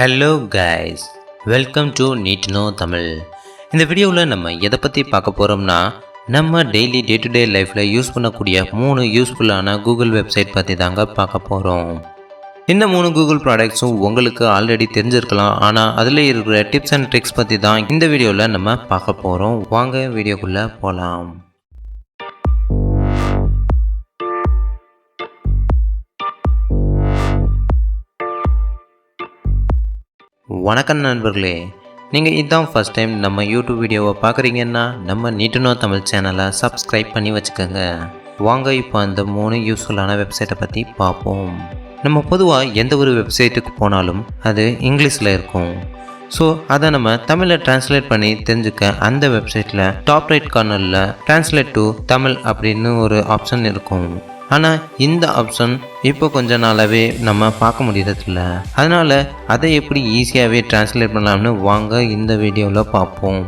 Hello guys, welcome to need no Tamil. இந்த வீடியோவில் நம்ம எதை பற்றி பார்க்க போகிறோம்னா, நம்ம டெய்லி டே டு டே லைஃப்பில் யூஸ் பண்ணக்கூடிய 3 யூஸ்ஃபுல்லான கூகுள் வெப்சைட் பற்றி தாங்க பார்க்க போகிறோம். இந்த 3 கூகுள் ப்ராடக்ட்ஸும் உங்களுக்கு ஆல்ரெடி தெரிஞ்சிருக்கலாம், ஆனால் அதில் இருக்கிற டிப்ஸ் அண்ட் ட்ரிக்ஸ் பற்றி தான் இந்த வீடியோவில் நம்ம பார்க்க போகிறோம். வாங்க வீடியோக்குள்ளே போகலாம். வணக்கம் நண்பர்களே, நீங்கள் இதுதான் ஃபஸ்ட் டைம் நம்ம யூடியூப் வீடியோவை பார்க்குறீங்கன்னா நம்ம நீட் டு நோ தமிழ் சேனலை சப்ஸ்கிரைப் பண்ணி வச்சுக்கோங்க. வாங்க இப்போ அந்த 3 யூஸ்ஃபுல்லான வெப்சைட்டை பற்றி பார்ப்போம். நம்ம பொதுவாக எந்த ஒரு வெப்சைட்டுக்கு போனாலும் அது இங்கிலீஷில் இருக்கும். ஸோ அதை நம்ம தமிழில் டிரான்ஸ்லேட் பண்ணி தெரிஞ்சுக்க அந்த வெப்சைட்டில் டாப் ரைட் கார்னரில் டிரான்ஸ்லேட் டு தமிழ் அப்படின்னு ஒரு ஆப்ஷன் இருக்கும். ஆனால் இந்த ஆப்ஷன் இப்போ கொஞ்ச நாளாகவே நம்ம பார்க்க முடியறதில்ல. அதனால் அதை எப்படி ஈஸியாகவே டிரான்ஸ்லேட் பண்ணலாம்னு வாங்க இந்த வீடியோவில் பார்ப்போம்.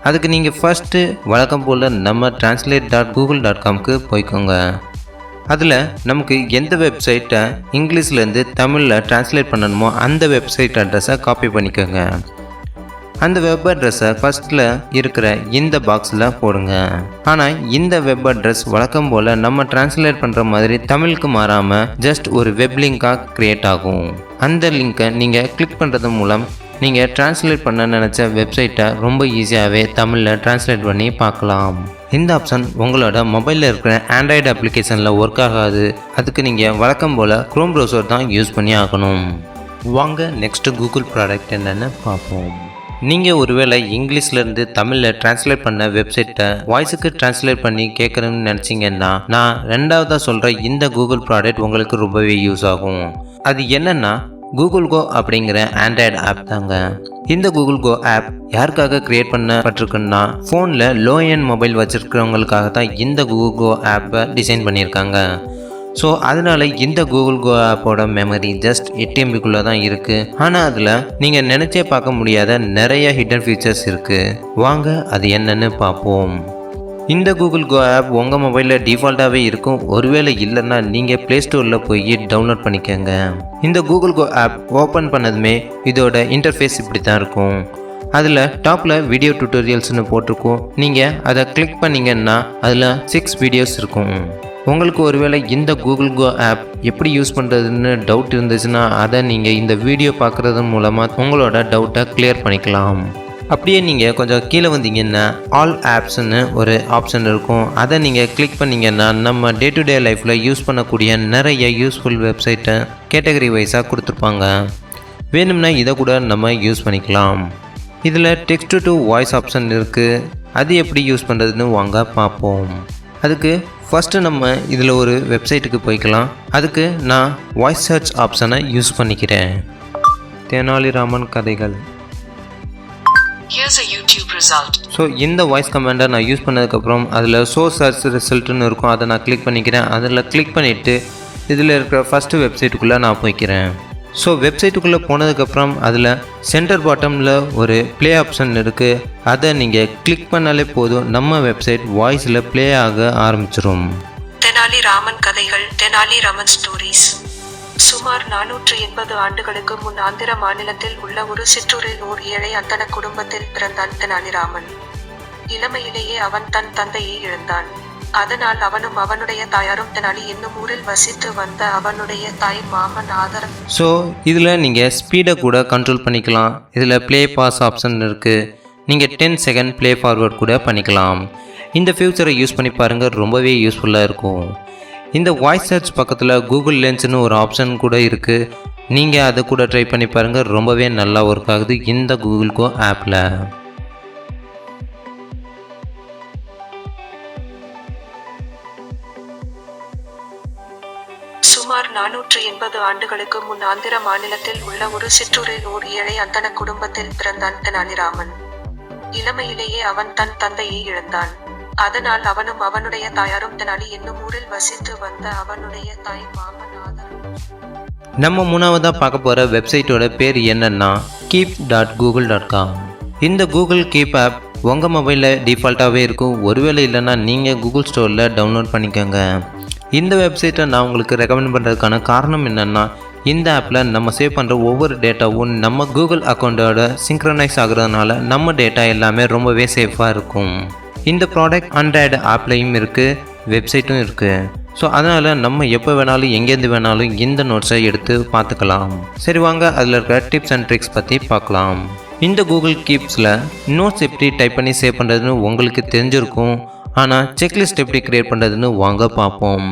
அதுக்கு நீங்கள் ஃபஸ்ட்டு வழக்கம் போல் நம்ம translate.google.comக்கு போய்க்கோங்க. அதில் நமக்கு எந்த வெப்சைட்டை இங்கிலீஷ்லேருந்து தமிழில் டிரான்ஸ்லேட் பண்ணணுமோ அந்த வெப்சைட் அட்ரஸை காப்பி பண்ணிக்கோங்க. அந்த வெப் அட்ரஸை ஃபஸ்ட்டில் இருக்கிற இந்த பாக்ஸில் போடுங்க. ஆனால் இந்த வெப் அட்ரஸ் வழக்கம் போல் நம்ம டிரான்ஸ்லேட் பண்ணுற மாதிரி தமிழுக்கு மாறாமல் ஜஸ்ட் ஒரு வெப் லிங்காக க்ரியேட் ஆகும். அந்த லிங்க்கை நீங்கள் கிளிக் பண்ணுறது மூலம் நீங்கள் டிரான்ஸ்லேட் பண்ண நினச்ச வெப்சைட்டை ரொம்ப ஈஸியாகவே தமிழில் டிரான்ஸ்லேட் பண்ணி பார்க்கலாம். இந்த ஆப்ஷன் உங்களோட மொபைலில் இருக்கிற ஆண்ட்ராய்டு அப்ளிகேஷனில் ஒர்க் ஆகாது. அதுக்கு நீங்கள் வழக்கம் போல் க்ரோம் ப்ரௌசர் தான் யூஸ் பண்ணி ஆகணும். வாங்க நெக்ஸ்ட்டு கூகுள் ப்ராடக்ட் என்னென்னு பார்ப்போம். நீங்கள் ஒருவேளை இங்கிலீஷ்லேருந்து தமிழில் டிரான்ஸ்லேட் பண்ண வெப்சைட்டை வாய்ஸுக்கு டிரான்ஸ்லேட் பண்ணி கேட்குறேன்னு நினச்சிங்கன்னா நான் ரெண்டாவதாக சொல்கிற இந்த கூகுள் ப்ராடக்ட் உங்களுக்கு ரொம்பவே யூஸ் ஆகும். அது என்னென்னா கூகுள் கோ அப்படிங்கிற ஆண்ட்ராய்டு ஆப் தாங்க. இந்த கூகுள் கோ ஆப் யாருக்காக க்ரியேட் பண்ணப்பட்டிருக்குன்னா ஃபோனில் லோ எண்ட் மொபைல் வச்சுருக்கிறவங்களுக்காக தான் இந்த கூகுள் கோ ஆப்பை டிசைன் பண்ணியிருக்காங்க. ஸோ அதனால் இந்த கூகுள் கோ ஆப்போட மெமரி ஜஸ்ட் 8 MBக்குள்ளே தான் இருக்குது. ஆனால் அதில் நீங்கள் நினச்சே பார்க்க முடியாத நிறைய ஹிடன் ஃபீச்சர்ஸ் இருக்குது. வாங்க அது என்னென்னு பார்ப்போம். இந்த கூகுள் கோ ஆப் உங்கள் மொபைலில் டிஃபால்ட்டாகவே இருக்கும். ஒருவேளை இல்லைன்னா நீங்கள் ப்ளே ஸ்டோரில் போய் டவுன்லோட் பண்ணிக்கோங்க. இந்த கூகுள் கோ ஆப் ஓப்பன் பண்ணதுமே இதோட இன்டர்ஃபேஸ் இப்படி தான் இருக்கும். அதில் டாப்பில் வீடியோ டியூட்டோரியல்ஸ்னு போட்டிருக்கோம். நீங்கள் அதை கிளிக் பண்ணிங்கன்னா அதில் 6 வீடியோஸ் இருக்கும். உங்களுக்கு ஒருவேளை இந்த கூகுள் கோ ஆப் எப்படி யூஸ் பண்ணுறதுன்னு டவுட் இருந்துச்சுன்னா அதை நீங்கள் இந்த வீடியோ பார்க்குறது மூலமாக உங்களோட டவுட்டை கிளியர் பண்ணிக்கலாம். அப்படியே நீங்கள் கொஞ்சம் கீழே வந்தீங்கன்னா ஆல் ஆப்ஸ்ன்னு ஒரு ஆப்ஷன் இருக்கும். அதை நீங்கள் கிளிக் பண்ணிங்கன்னா நம்ம டே டு டே லைஃப்பில் யூஸ் பண்ணக்கூடிய நிறைய யூஸ்ஃபுல் வெப்சைட்டை கேட்டகரி வைஸாக கொடுத்துருப்பாங்க. வேணும்னா இதை கூட நம்ம யூஸ் பண்ணிக்கலாம். இதில் டெக்ஸ்ட் டு வாய்ஸ் ஆப்ஷன் இருக்குது. அது எப்படி யூஸ் பண்ணுறதுன்னு வாங்க பார்ப்போம். அதுக்கு ஃபஸ்ட்டு நம்ம இதில் ஒரு வெப்சைட்டுக்கு போய்க்கலாம். அதுக்கு நான் வாய்ஸ் சர்ச் ஆப்ஷனை யூஸ் பண்ணிக்கிறேன். தெனாலிராமன் கதைகள். ஸோ இந்த வாய்ஸ் கமாண்டை நான் யூஸ் பண்ணதுக்கப்புறம் அதில் ஷோ சர்ச் ரிசல்ட்டுன்னு இருக்கும். அதை நான் கிளிக் பண்ணிக்கிறேன். அதில் கிளிக் பண்ணிவிட்டு இதில் இருக்கிற ஃபஸ்ட்டு வெப்சைட்டுக்குள்ளே நான் போய்க்கிறேன். ஸோ வெப்சைட்டுக்குள்ளே போனதுக்கப்புறம் அதில் சென்டர் பாட்டமில் ஒரு ப்ளே ஆப்ஷன் இருக்குது. அதை நீங்கள் கிளிக் பண்ணாலே போதும், நம்ம வெப்சைட் வாய்ஸில் ப்ளே ஆக ஆரம்பிச்சிடும். தெனாலிராமன் கதைகள், தெனாலிராமன் ஸ்டோரிஸ். சுமார் 480 ஆண்டுகளுக்கு முன் ஆந்திர மாநிலத்தில் உள்ள ஒரு சிற்றூரில் ஓர் ஏழை அந்தன குடும்பத்தில் பிறந்தான் தெனாலிராமன். இளமையிலேயே அவன் தன் தந்தையை இழந்தான். அதனால் அவனும் அவனுடைய தாயாரும் தெனாலி என்னும் ஊரில் வசித்து வந்த அவனுடைய தாய் மாமன் ஆதரவு. ஸோ இதில் நீங்கள் ஸ்பீடை கூட கண்ட்ரோல் பண்ணிக்கலாம். இதில் ப்ளே பாஸ் ஆப்ஷன் இருக்குது. நீங்கள் 10 செகண்ட் ப்ளே ஃபார்வர்ட் கூட பண்ணிக்கலாம். இந்த ஃபியூச்சரை யூஸ் பண்ணி பாருங்கள், ரொம்பவே யூஸ்ஃபுல்லாக இருக்கும். இந்த வாய்ஸ் சர்ச் பக்கத்தில் கூகுள் லென்ஸ்னு ஒரு ஆப்ஷன் கூட இருக்குது. நீங்கள் அதை கூட ட்ரை பண்ணி பாருங்கள், ரொம்பவே நல்லா ஒர்க் ஆகுது இந்த கூகுள் கோ ஆப்பில். சுமார் 480 ஆண்டுகளுக்கு முன் ஆந்திர மாநிலத்தில் உள்ள ஒரு சிற்றூரில் ஓர் ஏழை அந்தன குடும்பத்தில் பிறந்தான் தெனாலிராமன். இளமையிலேயே அவன் தன் தந்தையை இழந்தான். அதனால் அவனும் அவனுடைய தாயாரும் தெனாலி என்னும் ஊரில் வசித்து வந்த அவனுடைய தாய் மாமன் ஆதரவு. நம்ம மூணாவதாக பார்க்க போகிற வெப்சைட்டோட பேர் என்னன்னா keep.google.com. இந்த கூகுள் கீப் ஆப் உங்கள் மொபைலில் டிஃபால்ட்டாகவே இருக்கும். ஒருவேளை இல்லைன்னா நீங்கள் கூகுள் ஸ்டோரில் டவுன்லோட் பண்ணிக்கோங்க. இந்த வெப்சைட்டை நான் உங்களுக்கு ரெக்கமெண்ட் பண்ணுறதுக்கான காரணம் என்னென்னா, இந்த ஆப்பில் நம்ம சேவ் பண்ணுற ஒவ்வொரு டேட்டாவும் நம்ம கூகுள் அக்கௌண்ட்டோட சிங்க்ரனைஸ் ஆகுறதுனால நம்ம டேட்டா எல்லாமே ரொம்பவே சேஃபாக இருக்கும். இந்த ப்ராடக்ட் ஆண்ட்ராய்டு ஆப்லேயும் இருக்குது, வெப்சைட்டும் இருக்குது. ஸோ அதனால் நம்ம எப்போ வேணாலும் எங்கேருந்து வேணாலும் இந்த நோட்ஸை எடுத்து பார்த்துக்கலாம். சரி வாங்க அதில் இருக்கிற டிப்ஸ் அண்ட் ட்ரிக்ஸ் பற்றி பார்க்கலாம். இந்த கூகுள் கீப்ஸில் நோட்ஸ் எப்படி டைப் பண்ணி சேவ் பண்ணுறதுன்னு உங்களுக்கு தெரிஞ்சிருக்கும். ஆனால் செக்லிஸ்ட் எப்படி க்ரியேட் பண்ணுறதுன்னு வாங்க பார்ப்போம்.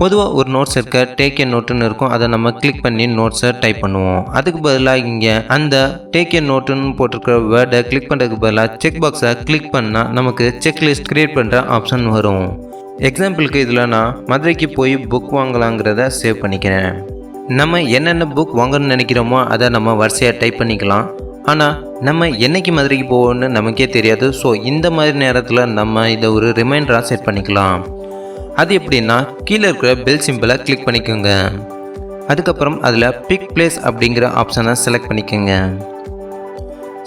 பொதுவாக ஒரு நோட்ஸ் இருக்க டேக் ஏ நோட்டுன்னு இருக்கும். அதை நம்ம கிளிக் பண்ணி நோட்ஸை டைப் பண்ணுவோம். அதுக்கு பதிலாக இங்கே அந்த டேக் ஏ நோட்டுன்னு போட்டிருக்கிற வேர்டை கிளிக் பண்ணுறதுக்கு பதிலாக செக் பாக்ஸை கிளிக் பண்ணால் நமக்கு செக்லிஸ்ட் க்ரியேட் பண்ணுற ஆப்ஷன் வரும். எக்ஸாம்பிளுக்கு இதில் நான் மதுரைக்கு போய் புக் வாங்கலாங்கிறத சேவ் பண்ணிக்கிறேன். நம்ம என்னென்ன புக் வாங்கணும்னு நினைக்கிறோமோ அதை நம்ம வரிசையாக டைப் பண்ணிக்கலாம். ஆனால் நம்ம என்னைக்கு மதுரைக்கு போவோம்னு நமக்கே தெரியாது. ஸோ இந்த மாதிரி நேரத்தில் நம்ம இதை ஒரு ரிமைண்டராக செட் பண்ணிக்கலாம். அது எப்படின்னா கீழே இருக்கிற பெல் சிம்பிளை கிளிக் பண்ணிக்கோங்க. அதுக்கப்புறம் அதில் பிக் பிளேஸ் அப்படிங்கிற ஆப்ஷனை செலக்ட் பண்ணிக்கோங்க.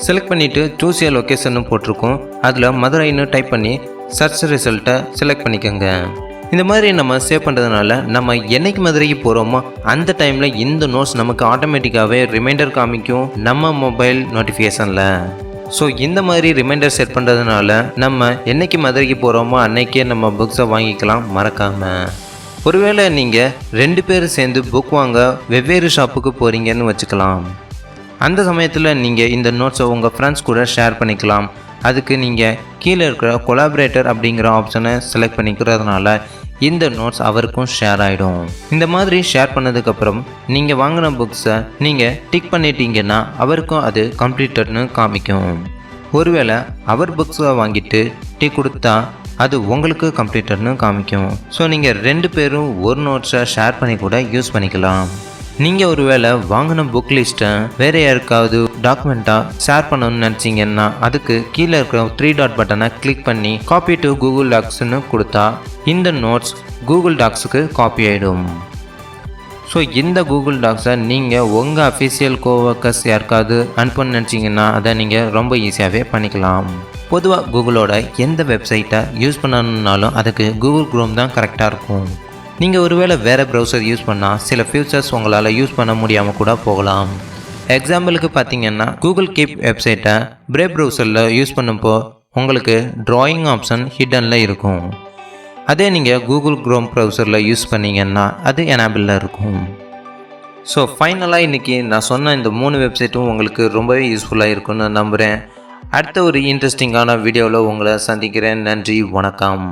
செலக்ட் பண்ணிவிட்டு சூஸ் ஏ லொக்கேஷன்னு போட்டிருக்கோம். அதில் மதுரைன்னு டைப் பண்ணி சர்ச் ரிசல்ட்டை செலக்ட் பண்ணிக்கோங்க. இந்த மாதிரி நம்ம சேவ் பண்ணுறதுனால நம்ம என்னைக்கு மதுரைக்கு போகிறோமோ அந்த டைமில் இந்த நோட்ஸ் நமக்கு ஆட்டோமேட்டிக்காகவே ரிமைண்டர் காமிக்கும் நம்ம மொபைல் நோட்டிஃபிகேஷனில். ஸோ இந்த மாதிரி ரிமைண்டர் செட் பண்ணுறதுனால நம்ம என்னைக்கு மதுரைக்கு போகிறோமோ அன்னைக்கே நம்ம புக்ஸை வாங்கிக்கலாம் மறக்காமல். ஒருவேளை நீங்கள் 2 பேர் சேர்ந்து புக் வாங்க வெவ்வேறு ஷாப்புக்கு போகிறீங்கன்னு வச்சுக்கலாம். அந்த சமயத்தில் நீங்கள் இந்த நோட்ஸை உங்கள் ஃப்ரெண்ட்ஸ் கூட ஷேர் பண்ணிக்கலாம். அதுக்கு நீங்கள் கீழே இருக்கிற கொலாபரேட்டர் அப்படிங்கிற ஆப்ஷனை செலக்ட் பண்ணிக்கிறதுனால இந்த நோட்ஸ் அவருக்கும் ஷேர் ஆகிடும். இந்த மாதிரி ஷேர் பண்ணதுக்கப்புறம் நீங்கள் வாங்கின புக்ஸை நீங்கள் டிக் பண்ணிட்டீங்கன்னா அவருக்கும் அது கம்ப்ளீட்டட்னு காமிக்கும். ஒருவேளை அவர் புக்ஸை வாங்கிட்டு டிக் கொடுத்தா அது உங்களுக்கு கம்ப்ளீட்டட்னு காமிக்கும். ஸோ நீங்கள் 2 பேரும் ஒரு நோட்ஸை ஷேர் பண்ணி கூட யூஸ் பண்ணிக்கலாம். நீங்கள் ஒருவேளை வாங்கின புக் லிஸ்ட்டை வேறு யாருக்காவது டாக்குமெண்ட்டாக ஷேர் பண்ணணும்னு நினச்சிங்கன்னா அதுக்கு கீழே இருக்கிற 3 டாட் பட்டனை கிளிக் பண்ணி காப்பி டு கூகுள் டாக்ஸ்னு கொடுத்தா இந்த நோட்ஸ் கூகுள் டாக்ஸுக்கு காப்பி ஆகிடும். ஸோ இந்த கூகுள் டாக்ஸை நீங்கள் உங்கள் அஃபிஷியல் கோவர்க்கர்ஸ் யாருக்காவது அனுப்பணும்னு நினச்சிங்கன்னா அதை நீங்கள் ரொம்ப ஈஸியாகவே பண்ணிக்கலாம். பொதுவாக கூகுளோட எந்த வெப்சைட்டை யூஸ் பண்ணணுன்னாலும் அதுக்கு கூகுள் குரோம் தான் கரெக்டாக இருக்கும். நீங்கள் ஒருவேளை வேறு ப்ரௌசர் யூஸ் பண்ணால் சில ஃபியூச்சர்ஸ் உங்களால் யூஸ் பண்ண முடியாமல் கூட போகலாம். எக்ஸாம்பிளுக்கு பார்த்தீங்கன்னா கூகுள் கீப் வெப்சைட்டை பிரேவ் ப்ரௌசரில் யூஸ் பண்ணும்போ உங்களுக்கு ட்ராயிங் ஆப்ஷன் ஹிடனில் இருக்கும். அதே நீங்கள் கூகுள் குரோம் ப்ரௌசரில் யூஸ் பண்ணிங்கன்னா அது எனேபிளில் இருக்கும். ஸோ ஃபைனலாக இன்றைக்கி நான் சொன்ன இந்த 3 வெப்சைட்டும் உங்களுக்கு ரொம்பவே யூஸ்ஃபுல்லாக இருக்குன்னு நம்புகிறேன். அடுத்த ஒரு இன்ட்ரெஸ்டிங்கான வீடியோவில் உங்களை சந்திக்கிறேன். நன்றி, வணக்கம்.